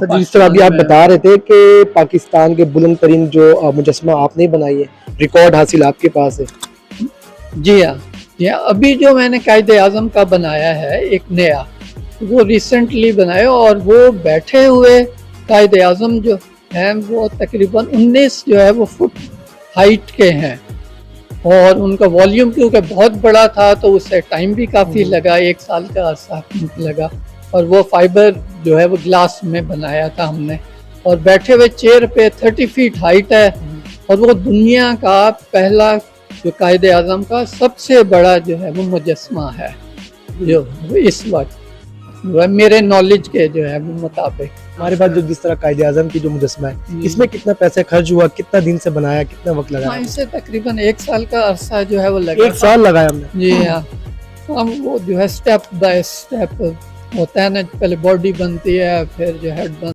तो जिस तरह अभी आप बता रहे थे कि पाकिस्तान के बुलंद तरीन जो मुजस्समा आपने बनाई है, रिकॉर्ड हासिल आपके पास है। जी हाँ, जी हाँ। अभी जो मैंने कायदे आज़म का बनाया है एक नया, वो रिसेंटली बनाया, और वो बैठे हुए कायदे आज़म जो हैं वो तकरीबन 19 जो है वो फुट हाइट के हैं, और उनका वॉल्यूम क्योंकि बहुत बड़ा था तो उससे टाइम भी काफ़ी लगा, 1 साल का अरसा लगा। और वो फाइबर जो है वो ग्लास में बनाया था हमने, और बैठे हुए चेयर पे 30 फीट हाइट है, और वो दुनिया का पहला जो कायदे आज़म का सबसे बड़ा जो है वो मुजस्समा है जो इस वक्त मेरे नॉलेज के जो है वो मुताबिक। हमारे पास जो जिस तरह कायदे आज़म की जो मुजस्समा है, इसमें कितना पैसा खर्च हुआ, कितना दिन से बनाया, कितना वक्त हाँ, लगाया? इससे तकरीबन 1 साल का अरसा जो है वो लगा। 1 साल लगाया हमने। जी हाँ, हम वो जो है स्टेप बाय स्टेप होता है ना, पहले बॉडी बनती है फिर जो हेड बनती है।